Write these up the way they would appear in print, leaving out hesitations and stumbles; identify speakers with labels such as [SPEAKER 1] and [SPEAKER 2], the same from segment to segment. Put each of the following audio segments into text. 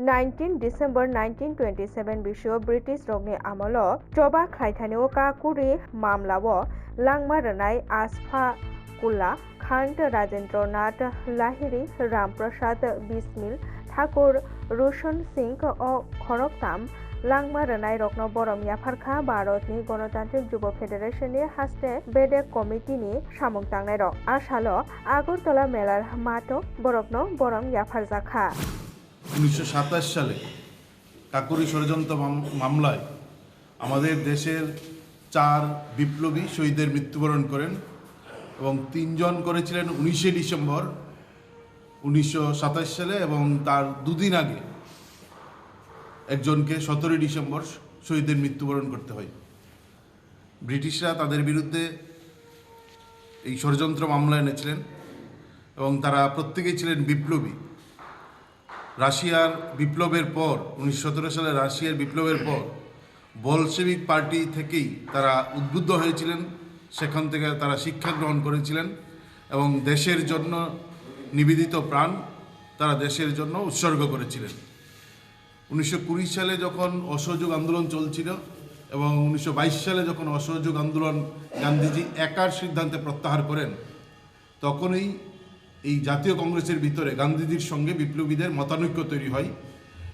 [SPEAKER 1] 19 December 1927 bisho British rokni amolo choba khlaithani ka kuri mamlao langma ranai asfa kula khand Rajendra Nath Lahiri Ramprasad Bismil Thakur Roshan Singh o Khoroktam langma ranai rokno borom yafarkha Bharatni Ganatantric Jubo Federation ni haste bedek committee ni samung tangnai rok asalo Agartala melar mato borokno borom yafarjakha
[SPEAKER 2] 1927 সালে কাকুরি ষড়যন্ত্র মামলায় আমাদের দেশের 4 বিপ্লবী শহীদের মৃত্যুবরণ করেন এবং 3 জন করেছিলেন 19 ডিসেম্বর 1927 সালে এবং তার দুদিন আগে একজনকে 17 ডিসেম্বর শহীদের মৃত্যুবরণ করতে হয়। ব্রিটিশরা তাদের বিরুদ্ধে এই ষড়যন্ত্র মামলা এনেছিলেন এবং তারা প্রত্যেকেই ছিলেন বিপ্লবী। রাশিয়ার বিপ্লবের পর 1917 সালে রাশিয়ার বিপ্লবের পর বলশেভিক পার্টি থেকেই তারা উদ্বুদ্ধ হয়েছিলেন, সেখান থেকে তারা শিক্ষা গ্রহণ করেছিলেন এবং দেশের জন্য নিবেদিত প্রাণ তারা দেশের জন্য উৎসর্গ করেছিলেন। 1920 সালে যখন অসহযোগ আন্দোলন চলছিল এবং 1922 সালে যখন অসহযোগ আন্দোলন গান্ধীজি একার সিদ্ধান্তে প্রত্যাহার করেন, তখনই এই জাতীয় কংগ্রেসের ভিতরে গান্ধীজির সঙ্গে বিপ্লবীদের মতানৈক্য তৈরি হয়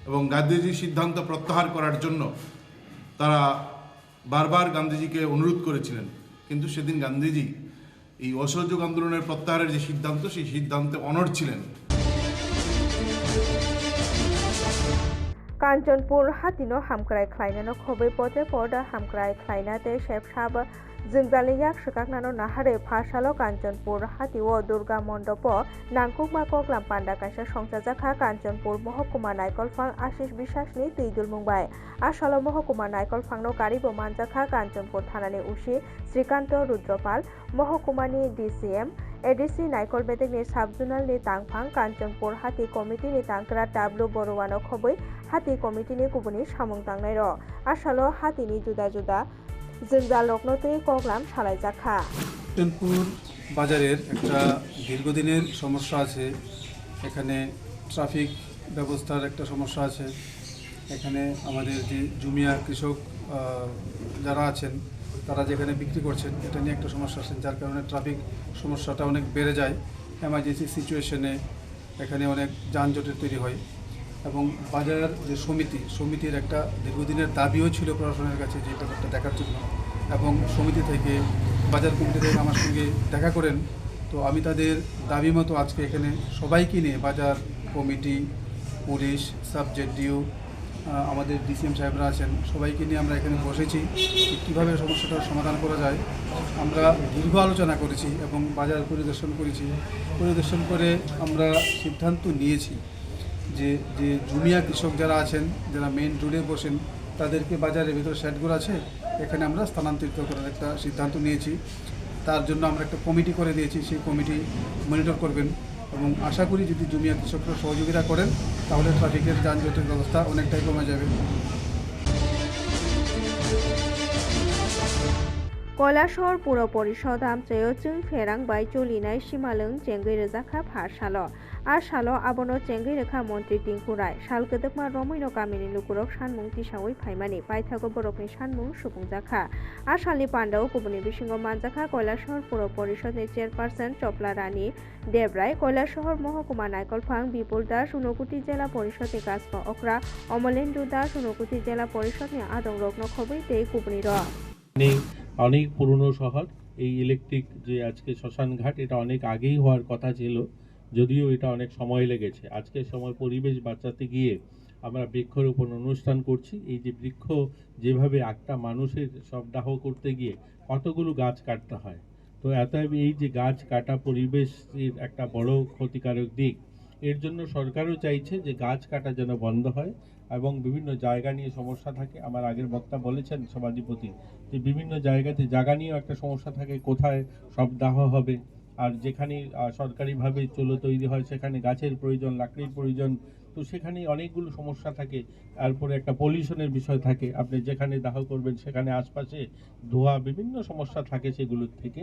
[SPEAKER 2] এবং গান্ধীজির সিদ্ধান্ত প্রত্যাহার করার জন্য তারা বারবার গান্ধীজিকে অনুরোধ করেছিলেন, কিন্তু সেদিন গান্ধীজি এই অসহযোগ আন্দোলনের প্রত্যাহারের যে সিদ্ধান্ত সেই সিদ্ধান্তে অনড় ছিলেন।
[SPEAKER 1] কাঞ্চনপুর হাতিনো হামক্রাই খ্লাইনানো খबै পদে পদা হামক্রাই খ্লাইনাতে শেপ সাব जोंजाले yak shikaknano nahare phasalo Kanchanpur hatiwo Durga Mondopo nangkukmako klampanda kaisa songchajakha Kanchanpur Mohokuma Naikolfang Ashish Bishasni tuidul mungbai asalo Mohokuma Naikolfangno karibo manjakha Kanchanpur thanani usi Srikanto Rudropal Mohokumani DCM ADC Naikol Bedekni Subzonal ni tangphang Kanchanpur hati committee ni tangkra tablo borowano khoboi hati committee ni kubuni samung tangnai ro asalo hati ni juda juda जोंजालकनोतै कगलाम सालायजाखा।
[SPEAKER 3] কাঞ্চনপুর বাজারের একটা দীর্ঘদিনের সমস্যা আছে, এখানে traffic ব্যবস্থার একটা সমস্যা আছে, এখানে আমাদের যে জুমিয়া কৃষক যারা আছেন তারা যেখানে বিক্রি করছেন এটা নিয়ে একটা সমস্যা আছে, যার কারণে ট্রাফিক সমস্যাটা অনেক বেড়ে যায়। এমার্জেন্সি সিচুয়েশনে এখানে অনেক যানজটের তৈরি হয় এবং বাজার যে সমিতির একটা দীর্ঘদিনের দাবিও ছিল প্রশাসনের কাছে যে ব্যাপারটা দেখার জন্য, এবং সমিতি থেকে বাজার কমিটি থেকে আমার সঙ্গে দেখা করেন। তো আমি তাদের দাবি মতো আজকে এখানে সবাইকে নিয়ে বাজার কমিটি, পুলিশ, সাবজেডিও, আমাদের ডিসিএম সাহেবরা আছেন, সবাইকে নিয়ে আমরা এখানে বসেছি কীভাবে সমস্যাটার সমাধান করা যায়। আমরা দীর্ঘ আলোচনা করেছি এবং বাজার পরিদর্শন করে আমরা সিদ্ধান্ত নিয়েছি যে জুমিয়া কৃষক যারা আছেন, যারা মেইন রোডে বসেন, তাদেরকে বাজারের ভিতরে শেডগুলো আছে এখানে আমরা স্থানান্তরিত করার একটা সিদ্ধান্ত নিয়েছি। তার জন্য আমরা একটা কমিটি করে দিয়েছি, সেই কমিটি মনিটর করবেন এবং আশা করি যদি জুমিয়া কৃষকরা সহযোগিতা করেন তাহলে ট্রাফিকের যানজটের ব্যবস্থা অনেকটাই কমে যাবে।
[SPEAKER 1] কৈলাসহর পুর পরিষদ আমচাyo जों फेरांबाय चलिनाय सिमालों चेंगै रोजाखा फारसाल आसालो आबनो चेंगै रोखा मन्त्रि टिंकु राय साल गोदोकमा रमैनो गामिनि लुकुरक सानमुं तिसावै फाइमानि पाइथागो बरकनि सानमुं सुबुंजाखा आसालनि पान्डाव गुबुननि बिसिङाव मानजाखा কৈলাসহর पुर परिषदनि चेयारपारसन चपला रानी देबराय কৈলাসহর महकुमा नायकलफां बिपुल दास ঊনকোটি জেলা পরিষদनि गासपा अख्रा अमलेन्दु दास ঊনকোটি জেলা পরিষদनि आदं रत्न खबै तै गुबुनि र
[SPEAKER 4] অনেক পুরনো শহর। এই ইলেকট্রিক যে আজকে শ্মশান ঘাট এটা অনেক আগেই হওয়ার কথা ছিল, যদিও এটা অনেক সময় লেগেছে। আজকে সময় পরিবেশ বাঁচাতে গিয়ে আমরা বৃক্ষরোপণ অনুষ্ঠান করছি। এই যে বৃক্ষ যেভাবে একটা মানুষের সবদাহ করতে গিয়ে কতগুলো গাছ কাটতে হয়, তো এই যে গাছ কাটা পরিবেশের একটা বড় ক্ষতিকারক দিক। এর জন্য সরকারও চাইছে যে গাছ কাটা যেন বন্ধ হয় এবং বিভিন্ন জায়গা নিয়ে সমস্যা থাকে। আমার আগের বক্তা বলেছেন সভাধিপতি যে বিভিন্ন জায়গাতে জায়গা নিয়েও একটা সমস্যা থাকে, কোথায় শবদাহ হবে, আর যেখানে সরকারিভাবে চুলো তৈরি হয় সেখানে গাছের প্রয়োজন, লাকড়ির প্রয়োজন, তো সেখানে অনেকগুলো সমস্যা থাকে। তারপরে একটা পলিউশনের বিষয় থাকে, আপনি যেখানে দাহ করবেন সেখানে আশপাশে ধোঁয়া, বিভিন্ন সমস্যা থাকে সেগুলোর থেকে।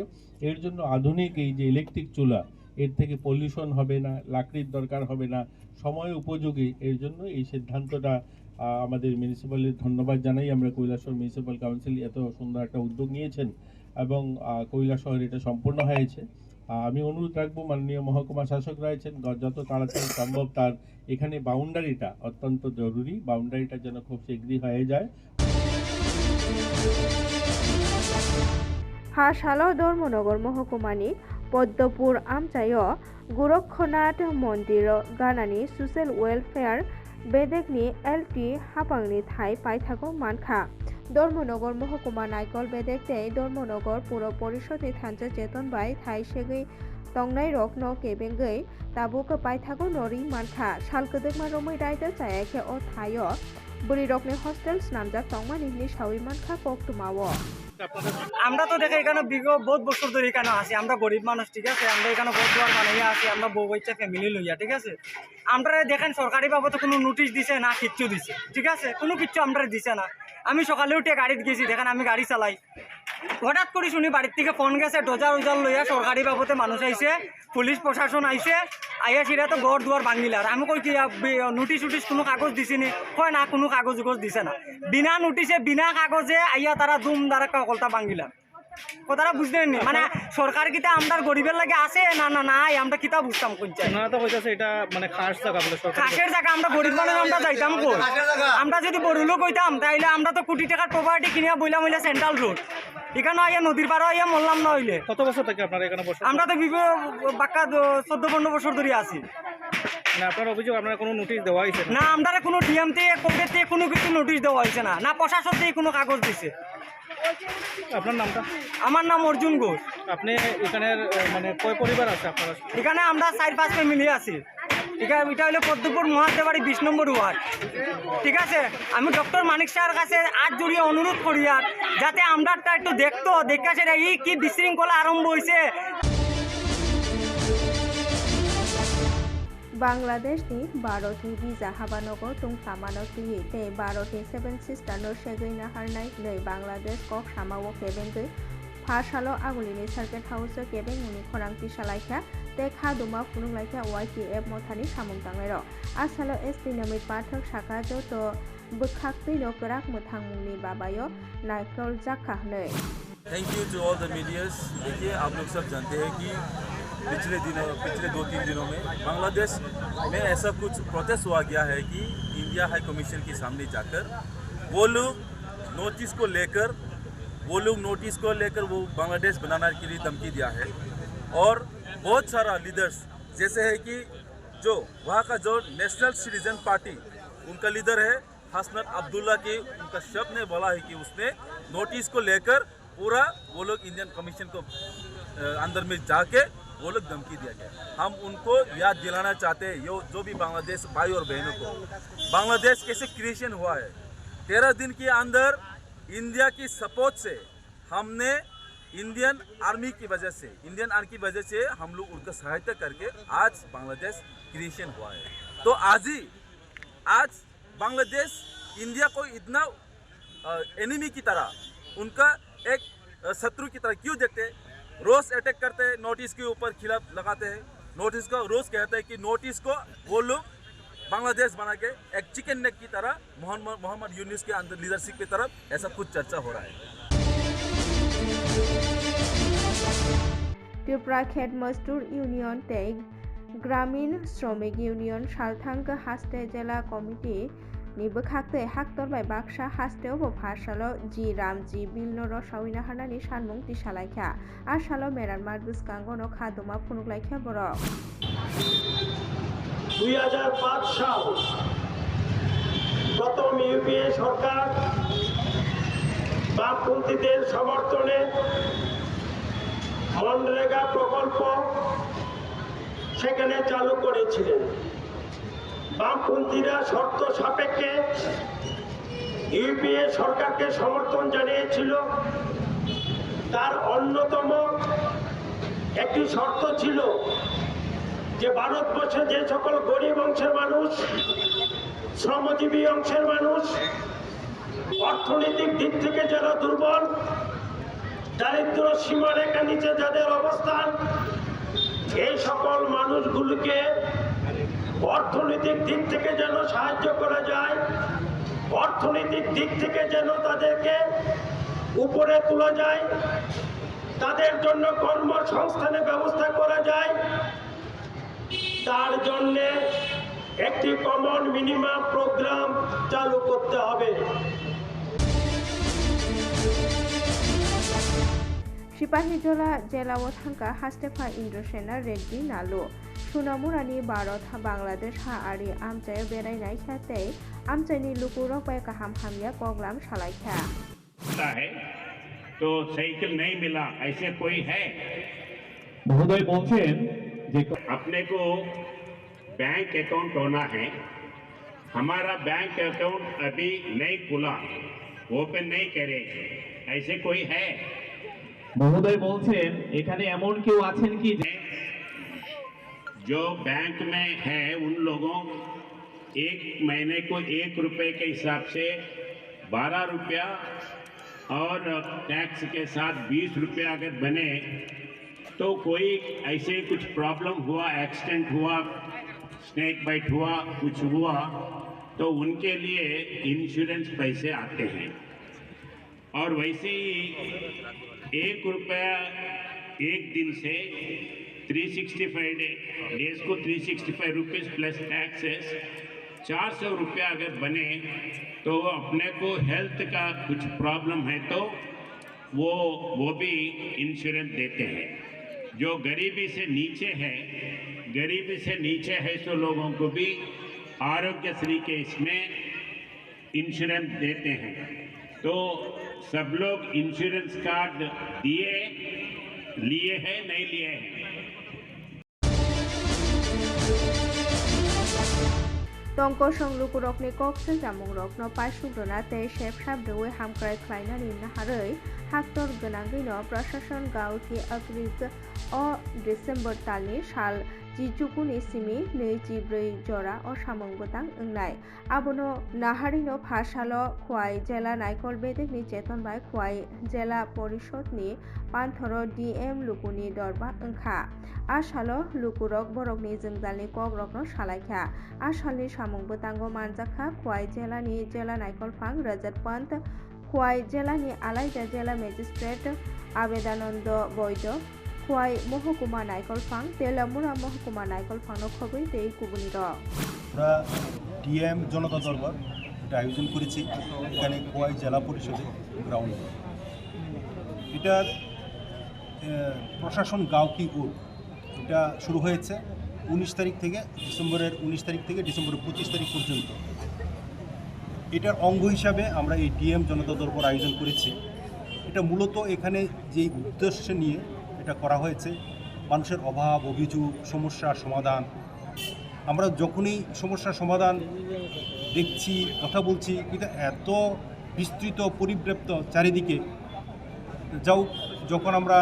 [SPEAKER 4] এর জন্য আধুনিক এই যে ইলেকট্রিক চুলা এর থেকে পলিউশন হবে না, লাকড়ির দরকার হবে না, সময় উপযোগী। এর জন্য এই সিদ্ধান্তটা আমাদের মিউনিসিপ্যালিটির ধন্যবাদ জানাই আমরা। কৈলাসহর মিউনিসিপ্যাল কাউন্সিল এত সুন্দর একটা উদ্যোগ নিয়েছেন এবং কৈলাসহর এটা সম্পূর্ণ হয়েছে। আমি অনুরোধ রাখবো মাননীয় মহকুমা শাসক রয়েছেন যত তাড়াতাড়ি সম্ভব তার এখানে বাউন্ডারিটা অত্যন্ত জরুরি, বাউন্ডারিটা যেন খুব শীঘ্রই হয়ে যায়।
[SPEAKER 1] हासालो धर्मनगर महकुमानि पद्मपुर आमचायो गोरखनाथ मन्दिर गानानि ससियेल वेलफेयार बेदेकनि एलटी हापांनि थाइ पाइथागो मानखा धर्मनगर महकुमा नायकल बेदेक ते धर्मनगर पुर परिषदनि थानजा चेतन बाय थाइ सेगै तंनाय रक न केबेंगै ताबुक पाइथागो नरि मानखा सालकदक मारमै दायदा जायाखे ओ थायो बुरि रकनि हस्टेल्स नामजाक तंमानि निसावि मानखा पक्तुमावो।
[SPEAKER 5] আমরা তো দেখে এখানে বিগত বহুত বছর ধরে এখানে আছি, আমরা গরিব মানুষ, ঠিক আছে। আমরা এখানে বহুত দুয়ার বানাইয়া আছি, আমরা বউ বাচ্চা ফ্যামিলি লইয়া, ঠিক আছে। আমরা দেখেন সরকারি বাবদ কোনো নোটিশ দিছে না, কিচ্ছু দিছে, ঠিক আছে, কোনো কিচ্ছু আমরা দিছে না। আমি সকালে উঠে গাড়িতে গেছি, দেখেন আমি গাড়ি চালাই, হঠাৎ করে শুনি বাড়ির থেকে ফোন গেছে ডোজার উজার লইয়া সরকারি বাবদে মানুষ আইছে, পুলিশ প্রশাসন আইছে, আইয়া সেটা তো ঘর দুয়ার ভাঙিলার। আমি কই কি নোটিশ উটিশ কোনো কাগজ দিছিনি? হয় না, কোনো কাগজ উগজ দিছে না। বিনা নোটিশে বিনা কাগজে আইয়া তারা দুম দ্বারা কলতা ভাঙিলার। কথাটা বুঝলেন নি? মানে সরকার কিতা আমরা গরিবের লাগে আছে না না নাই, আমরা কিতা বুঝতাম কোনটা
[SPEAKER 6] না। তো কইতাছে এটা মানে খাস জায়গা বলে,
[SPEAKER 5] খাসের জায়গা। আমরা গরিব মানুষ, আমরা যাইতাম কই? আমরা যদি বড় লোক হইতাম তাইলে আমরা তো কোটি টাকার প্রপার্টি কিনিয়া বইলাম হইলে সেন্ট্রাল রোড, এখানে আইয়া নদীর পাড়ে আইয়া মরলাম না হইলে।
[SPEAKER 6] কত বছর থেকে আপনারা এখানে বসে?
[SPEAKER 5] আমরা তো বাক্কা 14-15 বছর ধরে আছি।
[SPEAKER 6] না, আপনার অভিযোগ আপনারা কোনো নোটিশ দেওয়া হয়েছে
[SPEAKER 5] না? আমরা কোনো ডিএম থেকে কোর্টের থেকে কোনো কিছু নোটিশ দেওয়া হয়েছে না, না প্রশাসন থেকে কোনো কাগজ দিছে।
[SPEAKER 6] আপনার নামটা?
[SPEAKER 5] আমার নাম অর্জুন ঘোষ।
[SPEAKER 6] আপনি এখানের মানে কয় পরিবার আছে আপনারা?
[SPEAKER 5] এখানে আমরা 4-5 ফ্যামিলি আছি। এটা হলো পদ্মপুর মহাদেবাড়ি 20 নম্বর ওয়ার্ড, ঠিক আছে। আমি ডক্টর মানিক স্যারের কাছে আজ জড়িয়ে অনুরোধ করি আর যাতে আমরাটা একটু দেখতো, দেখা সেটা এই কি বিশৃঙ্খলা আরম্ভ হয়েছে।
[SPEAKER 1] बांग्लादेशनि भारतनि बिजा हाबानगर तुंफ्लामानो तुयि ते भारतनि 7 सिस्टारनो सेगै नाहारनाय नै बांग्लादेश कक सामावो केबेंगै फासालो आगुलिनि सार्किट हाउस केबें मुनि खरांथि सालायखा ते खादुमा फुनुंलायखा YTF मथानि सामुं तांनायरो आसालो एसटी नमित पाठक शाखा जत बखाक्तैनो गोराक मोथां मुंनि बाबायो नायकल जाखा हनै।
[SPEAKER 7] Thank you to all the medias. देखिए, आप लोग सब जानते हैं कि पिछले 2-3 दिनों में बांग्लादेश में ऐसा कुछ प्रोटेस्ट हुआ गया है कि इंडिया हाई कमीशन के सामने जाकर वो लोग नोटिस को लेकर वो बांग्लादेश बनाने के लिए धमकी दिया है। और बहुत सारा लीडर्स जैसे है कि जो वहाँ का जो नेशनल सिटीजन पार्टी उनका लीडर है हसनत अब्दुल्ला के, उनका शब्द ने बोला है कि उसने नोटिस को लेकर पूरा वो लोग इंडियन कमीशन को अंदर में जाके वो लोग धमकी दिया गया। हम उनको याद दिलाना चाहते हैं जो भी बांग्लादेश भाई और बहनों को, बांग्लादेश कैसे क्रिएशन हुआ है। 13 दिन के अंदर इंडिया की सपोर्ट से हमने इंडियन आर्मी की वजह से हम लोग उनका सहायता करके आज बांग्लादेश क्रिएशन हुआ है। तो आज बांग्लादेश इंडिया को इतना एनिमी की तरह, उनका एक शत्रु की तरह क्यों देखते हैं? रोज अटैक करते हैं, नोटिस के ऊपर खिलाफ लगाते हैं, नोटिस को रोज कहते हैं कि नोटिस को वो लोग बांग्लादेश बना के एक चिकन नेक की तरह मोहम्मद यूनुस के अंदर लीडरशिप की तरफ ऐसा कुछ चर्चा हो रहा है।
[SPEAKER 1] त्रिपुरा खेत मजदूर यूनियन ते ग्रामीण श्रमिक यूनियन सालथांग हास्ते जिला कमिटी नि बखाक्ते हाक्तरबाय बाक्सा हास्तेव भाषालो जी रामजी बिलनो साविना हानानि सानमुं तिसालायखा आसालो मेरानमार बुसकांगनो खादुमा फुनुगलायखा बरक
[SPEAKER 8] 2005 সাল প্রথম ইউপিএ সরকার বামপন্থীদের সমর্থনে মনরেগা প্রকল্প সেখানে চালু করেছিলেন। বামপন্থীরা শর্ত সাপেক্ষে ইউপিএ সরকারকে সমর্থন জানিয়েছিল। তার অন্যতম একটি শর্ত ছিল যে ভারতবর্ষে যে সকল গরিব অংশের মানুষ, শ্রমজীবী অংশের মানুষ, অর্থনৈতিক দিক থেকে যারা দুর্বল, দারিদ্র সীমারেখার নিচে যাদের অবস্থান, এই সকল মানুষগুলোকে অর্থনৈতিক দিক থেকে যেন সাহায্য করা যায়, অর্থনৈতিক দিক থেকে যেন তাদেরকে উপরে তোলা যায়, তাদের জন্য কর্মসংস্থানের ব্যবস্থা করা যায়, তার জন্যে একটি কমন মিনিমাম প্রোগ্রাম চালু করতে হবে।
[SPEAKER 1] सिपाहीजला जेलाव थांका हास्टेफा इन्द्रसेना रेड्डी नालु सुनामुरानि भारत बांग्लादेश हाआरि आमचायाव बेरायनाय साथे आमचायनि लुकुरक बाय गाहाम हामया प्रोग्राम सालायखा
[SPEAKER 9] है तो साइकिल नहीं मिला ऐसे कोई है?
[SPEAKER 10] महोदय बोलছেন যে
[SPEAKER 9] अपने को बैंक अकाउंट होना है, हमारा बैंक अकाउंट अभी नहीं खुला, ओपन नहीं करे, ऐसे कोई है?
[SPEAKER 10] মহোদয় বলছেন এখানে এমন কেউ আছেন কি
[SPEAKER 9] जो बैंक में है उन लोगों एक महीने को 1 रुपए के हिसाब से 12 रुपया और टैक्स के साथ 20 रुपया अगर बने तो कोई ऐसे कुछ प्रॉब्लम हुआ, एक्सीडेंट हुआ, स्नेक बाइट हुआ, कुछ हुआ तो उनके लिए इंश्योरेंस पैसे आते हैं। और वैसे ही 1 रुपया एक दिन से 365 डेज को 365 रुपीज़ प्लस टैक्सेस 400 रुपया अगर बने तो अपने को हेल्थ का कुछ प्रॉब्लम है तो वो भी इंश्योरेंस देते हैं। जो गरीबी से नीचे है सो लोगों को भी आरोग्यश्री के इसमें इंश्योरेंस देते हैं। तो सब लोग इंश्योरेंस कार्ड लिए हैं नहीं लिए हैं?
[SPEAKER 1] Tongkosong lukurokni kokse jamung rokno paisugrona te shep sabdewe hamkrai khlainani naharoi haktor gonangino prashason gauti agrik o December talni sal Jijukuni simi 24 jora o samung botang engnai abono naharino phasalo khwai jela naikol bedek ni cheton bai khwai jela porishod ni panthoro DM lukuni dorba engkha asalo lukurok borokni jengjalni kok rokno salaikha asalni samung botango manjakha khwai jelani jela naikol phang Rajat Pant khwai jelani alaida jela magistrate abedanando boido Khowai মহকুমা নাইকল ফাং তেলামুরা মহকুমা নাইকল ফাংনো খবর তেই কুবুনি র
[SPEAKER 11] আমরা DM জনতা দরবার এটা আয়োজন করেছি এখানে খোয়াই জেলা পরিষদের গ্রাউন্ডে। এটা প্রশাসন গাঁও কি ওর এটা শুরু হয়েছে 19 তারিখ থেকে ডিসেম্বরের 19 তারিখ থেকে ডিসেম্বরের 25 তারিখ পর্যন্ত। এটার অঙ্গ হিসাবে আমরা এই ডিএম জনতা দরবার আয়োজন করেছি। এটা মূলত এখানে যে উদ্দেশ্য নিয়ে এটা করা হয়েছে মানুষের অভাব অভিযোগ সমস্যার সমাধান। আমরা যখনই সমস্যার সমাধান দেখছি কথা বলছি কিন্তু এত বিস্তৃত পরিব্যাপ্ত চারিদিকে যখন আমরা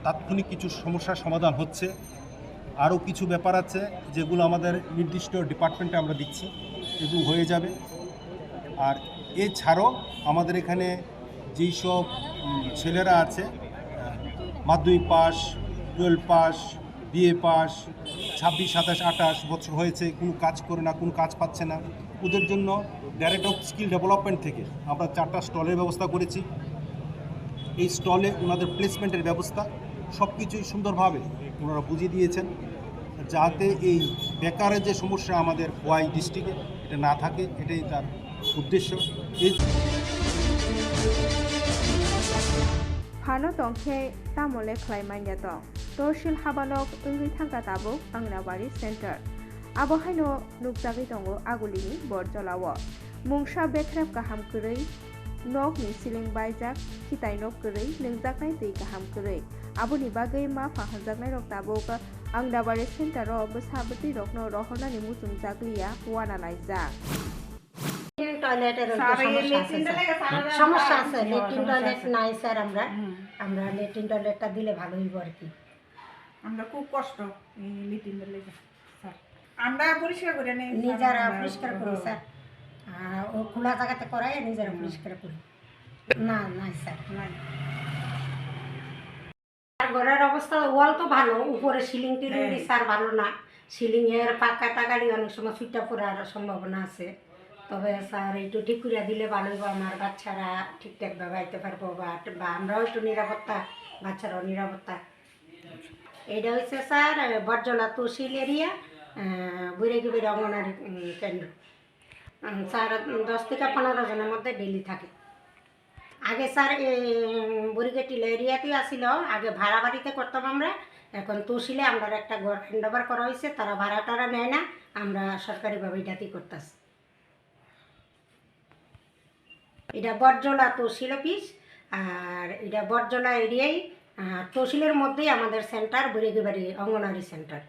[SPEAKER 11] তাৎক্ষণিক কিছু সমস্যার সমাধান হচ্ছে আরও কিছু ব্যাপার আছে যেগুলো আমাদের নির্দিষ্ট ডিপার্টমেন্টে আমরা দিচ্ছি, এগুলো হয়ে যাবে। আর এছাড়াও আমাদের এখানে যেই সব ছেলেরা আছে মাধ্যমিক পাস, 12 পাস, বিএ পাস, 26, 27, 28 বছর হয়েছে, কোনো কাজ করে না, কোনো কাজ পাচ্ছে না, ওদের জন্য ডাইরেক্ট অফ স্কিল ডেভেলপমেন্ট থেকে আমরা 4টা স্টলের ব্যবস্থা করেছি। এই স্টলে ওনাদের প্লেসমেন্টের ব্যবস্থা সব কিছুই সুন্দরভাবে ওনারা বুঝিয়ে দিয়েছেন যাতে এই বেকারের যে সমস্যা আমাদের খোয়াই ডিস্ট্রিক্টে এটা না থাকে, এটাই তার উদ্দেশ্য।
[SPEAKER 1] Phano tongkhe tamole khlaimanya tong Torsil habanok ungri thangka tabuk Angnabari Center abo haino nukjagui tongo agulini borjolawo mungsa bekrep kaham kwrui nok ni siling baijak khitai nok kwrui nungjaknai tui kaham kwrui aboni bagui ma phahanjaknai rok tabuk Angnabari Center ro bwsabati rokno rohornani muchungjakliya wana laijak
[SPEAKER 12] টয়লেটের সমস্যা আছে latrine toilet নাই sir. আমরা latrine টয়লেটটা দিলে ভালো হইব আর কি।
[SPEAKER 13] আমরা খুব কষ্ট লেট্রিন টয়লেট স্যার আমরা পরিষ্কার করে নেই,
[SPEAKER 12] নিজেরা পরিষ্কার করি স্যার। ও খোলা জায়গাতে করাই নিজেরা পরিষ্কার করি না। নাই স্যার নাই। ঘরের অবস্থা ওয়াল তো ভালো, উপরে সিলিং টিলিং স্যার ভালো না, সিলিং এর পাকা টাকারি অনেক সময় ফিটা পড়ার সম্ভাবনা আছে। তবে স্যার একটু ঠিক করে দিলে ভালো হইব, আমার বাচ্চারা ঠিকঠাকভাবে আইতে পারবো বা আমরাও একটু নিরাপত্তা, বাচ্চারাও নিরাপত্তা। এটা হচ্ছে স্যার বরজলা তহসিল এরিয়া, বুড়েগিবির অঙ্গনারী কেন্দ্র। স্যার 10 থেকে 15 জনের মধ্যে ডেলি থাকে। আগে স্যার বুড়িগেটিলা এরিয়াতেই আসিল, আগে ভাড়া বাড়িতে করতাম আমরা, এখন তহসিলে আমরা একটা ঘর হ্যান্ড ওভার করা হয়েছে, তারা ভাড়া টাড়া নেয় না, আমরা সরকারিভাবে এটাতেই করতেছি। এটা বরজলা তহসিল অফিস, আর এটা বরজলা এরিয়ায় তহসিলের মধ্যেই আমাদের সেন্টার বুড়িগিবাড়ি অঙ্গনারী সেন্টার।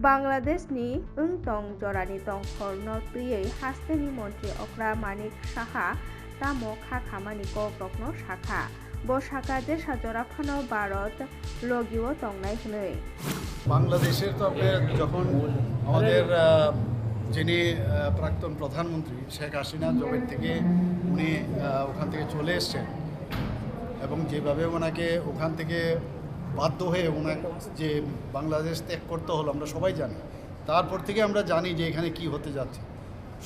[SPEAKER 1] बांग्लादेशनि उंटं जरानि तंखर नतुयै हास्तेनि मन्त्री अक्रा मानिक साहा तामो खाखामानि कग्रकनो शाखा ब शाखा देशा जराफानो भारत লগিও তংনাই হनै
[SPEAKER 14] বাংলাদেশের তো আপনি যখন আমাদের যিনি প্রাক্তন প্রধানমন্ত্রী শেখ হাসিনা জবের থেকে উনি ওখান থেকে চলে এসছেন এবং যেভাবে ওনাকে ওখান থেকে বাধ্য হয়ে ওনাকে যে বাংলাদেশ ত্যাগ করতে হলো আমরা সবাই জানি। তারপর থেকে আমরা জানি যে এখানে কি হতে যাচ্ছে।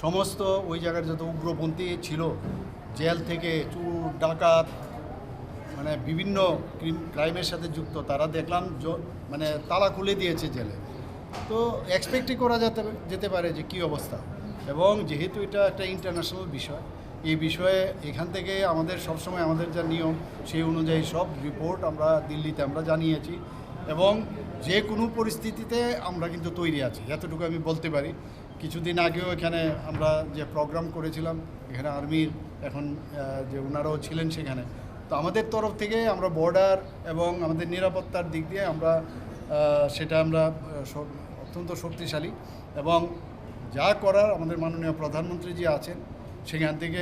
[SPEAKER 14] সমস্ত ওই জায়গার যত উগ্রপন্থী ছিল, জেল থেকে চুর ডাকাত মানে বিভিন্ন ক্রাইমের সাথে যুক্ত, তারা দেখলাম মানে তালা খুলে দিয়েছে জেলে। তো এক্সপেক্টই করা যেতে পারে যে কী অবস্থা। এবং যেহেতু এটা একটা ইন্টারন্যাশনাল বিষয়, এই বিষয়ে এখান থেকে আমাদের সবসময় আমাদের যা নিয়ম সেই অনুযায়ী সব রিপোর্ট আমরা দিল্লিতে আমরা জানিয়েছি এবং যে কোনো পরিস্থিতিতে আমরা কিন্তু তৈরি আছি, এতটুকু আমি বলতে পারি। কিছুদিন আগেও এখানে আমরা যে প্রোগ্রাম করেছিলাম, এখানে আর্মির এখন যে ওনারাও ছিলেন সেখানে, তো আমাদের তরফ থেকে আমরা বর্ডার এবং আমাদের নিরাপত্তার দিক দিয়ে আমরা সেটা আমরা অত্যন্ত শক্তিশালী এবং যা করার আমাদের মাননীয় প্রধানমন্ত্রী যে আছেন সেখান থেকে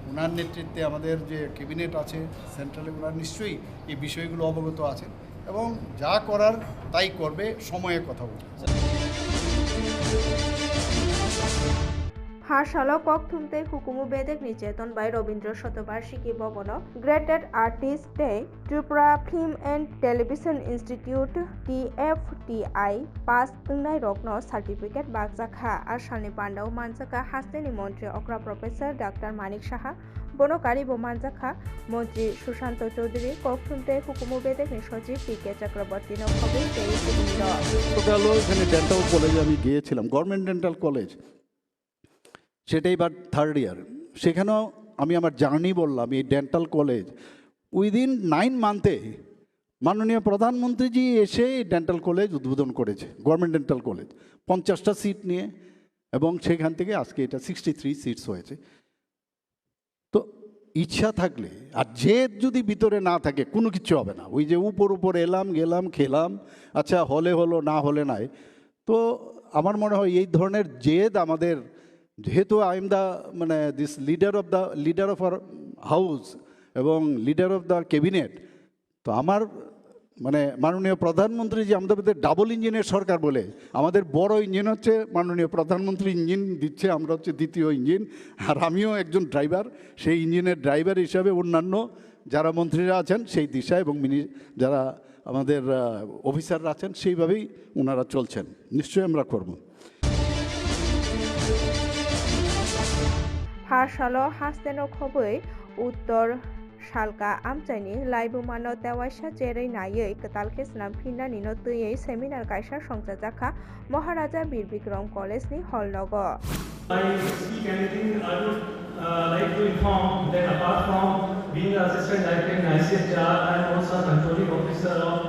[SPEAKER 14] ওনার নেতৃত্বে আমাদের যে ক্যাবিনেট আছে সেন্ট্রালে, ওনার নিশ্চয়ই এই বিষয়গুলো অবগত আছেন এবং যা করার তাই করবে, সময়ে কথা বলবে।
[SPEAKER 1] ভাষালো ককথুমতে হুকুমু বেদেক নিচেতন by Rabindra Shatabarshiki Bhavan graded artist ডে Tripura film and television institute TFTI pass তংনাই রকনো সার্টিফিকেট বাগজাখা আসালনি পান্ডাও মানজাকা হাস্তেনি মন্ত্রী অক্রা প্রফেসর ডাক্তার মানিক সাহা বনকারী মানজাখা মন্ত্রী সুশান্ত চৌধুরী ককথুমতে হুকুমু বেদেক সচিব PK চক্রবর্তী নখবে
[SPEAKER 15] এখানে ডেন্টাল কলেজে আমি গিয়েছিলাম, গভর্নমেন্ট ডেন্টাল কলেজ, সেটাই এবার 3rd ইয়ার। সেখানেও আমি আমার জার্নি বললাম। এই ডেন্টাল কলেজ উইদিন 9 মান্থে মাননীয় প্রধানমন্ত্রীজি এসে ডেন্টাল কলেজ উদ্বোধন করেছে, গভর্নমেন্ট ডেন্টাল কলেজ 50টা সিট নিয়ে, এবং সেখান থেকে আজকে এটা 63 সিটস হয়েছে। তো ইচ্ছা থাকলে আর জেদ যদি ভিতরে না থাকে কোনো কিছু হবে না। ওই যে উপর এলাম গেলাম খেলাম, আচ্ছা হলে হলো না হলে নাই। তো আমার মনে হয় এই ধরনের জেদ আমাদের, যেহেতু আই এম দ্য মানে this leader of our house এবং লিডার অফ দ্য ক্যাবিনেট, তো আমার মানে মাননীয় প্রধানমন্ত্রী যে আমাদের ডাবল ইঞ্জিনের সরকার বলে, আমাদের বড় ইঞ্জিন হচ্ছে মাননীয় প্রধানমন্ত্রী ইঞ্জিন দিচ্ছে, আমরা হচ্ছে দ্বিতীয় ইঞ্জিন, আর আমিও একজন ড্রাইভার। সেই ইঞ্জিনের ড্রাইভার হিসাবে অন্যান্য যারা মন্ত্রীরা আছেন সেই দিশা এবং যারা আমাদের অফিসাররা আছেন সেইভাবেই ওনারা চলছেন। নিশ্চয়ই আমরা করব।
[SPEAKER 1] ভাষালো হাস্তেনো খবৈ উত্তর শালকা আমচাইনি লাইবুমাनो तेवाइसा जेरै नायै कतालखे स्नाम फिन्नानिनो तैयै सेमिनार कायसा संजाजाखा महाराजा बीर बिक्रम कलेजनि हलनगो।
[SPEAKER 16] I speak anything, I would like to inform that apart from being an assistant director in ICHR, I am also a controlling officer of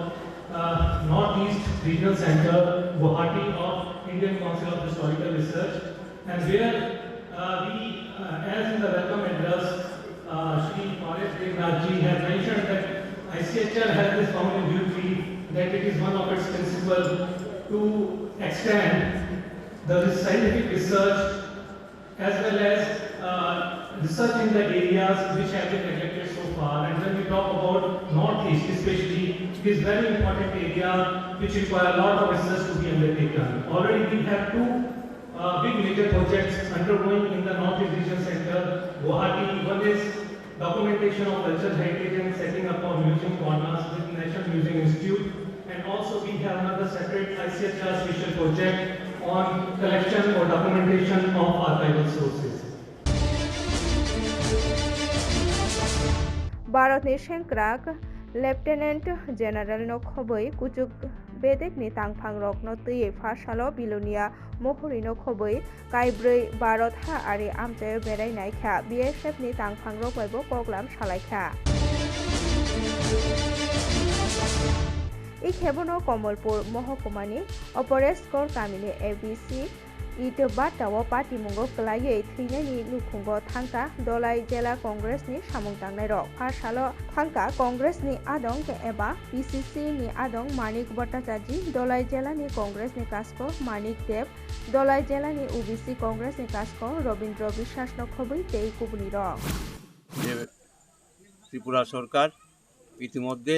[SPEAKER 16] Northeast Regional Center, Guwahati of Indian Council of Historical Research, and where as in the welcome address, Shri Paresh Devnathji has mentioned that ICHR has this common duty that it is one of its principles to extend the scientific research as well as research in the areas which have been neglected so far. And when we talk about Northeast especially, it is very important area which require a lot of research to be undertaken. Already we have two big major projects undergoing in the Northeast Region Center, Guwahati. One is documentation of cultural heritage and setting up of museum corners with National Museum Institute. And also we have another separate ICHR special project on collection or documentation of archival sources.
[SPEAKER 1] भारतनि सेंक्राक lieutenant general no खबै कुचुक बेदेक नि तांफां रक no तयै फासालो बिलुनिया महरि no खबै काइब्रै Bharat हा आरि आमते बेरायनाय खा BSF नि तांफां रक बायबो programme सालायखा इ खेबनो कमलपुर महकुमानि अपरेस्कर गामिनि ABC इट बाटाव पार्टी मुंगो कलायै थैनायनि लुखुंगो थांका दलाइ जिल्ला कंग्रेसनि सामुं दांनाय रक फासालो थांका कंग्रेसनि आदं एबा PCC नि आदं मानिक भट्टाचार्य दलाइ जिल्लानि कंग्रेसनि कास्को मानिक देव दलाइ जिल्लानि OBC कंग्रेसनि कास्को रवीन्द्र বিশ্বাস नो खबै तै कुबुनि रक
[SPEAKER 17] ত্রিপুরা সরকার ইতিমধ্যে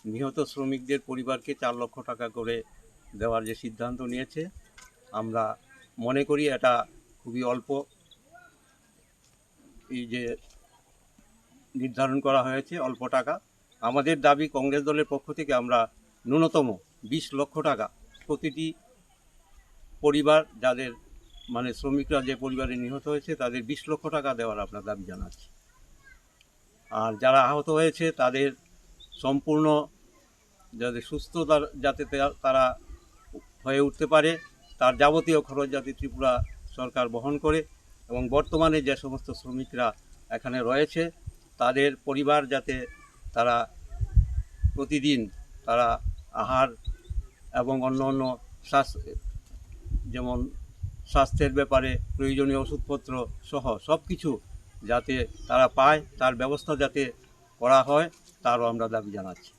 [SPEAKER 17] নিহত শ্রমিকদের পরিবারকে 4 লক্ষ টাকা করে দেওয়ার যে সিদ্ধান্ত নিয়েছে আমরা মনে করি এটা খুবই অল্প এই যে নির্ধারণ করা হয়েছে অল্প টাকা আমাদের দাবি কংগ্রেস দলের পক্ষ থেকে আমরা ন্যূনতম 20 লক্ষ টাকা প্রতিটি পরিবার যাদের মানে শ্রমিকরা যে পরিবারে নিহত হয়েছে তাদের 20 লক্ষ টাকা দেওয়ার আমরা দাবি জানাচ্ছি আর যারা আহত হয়েছে তাদের সম্পূর্ণ যাতে সুস্থতা যাতে তারা হয়ে উঠতে পারে তার যাবতীয় খরচ যাতে ত্রিপুরা সরকার বহন করে এবং বর্তমানে যে সমস্ত শ্রমিকরা এখানে রয়েছে তাদের পরিবার যাতে তারা প্রতিদিন তারা আহার এবং অন্য যেমন স্বাস্থ্যের ব্যাপারে প্রয়োজনীয় ওষুধপত্র সহ সব কিছু যাতে তারা পায় তার ব্যবস্থা যাতে করা হয় তারও আমরা দাবি জানাচ্ছি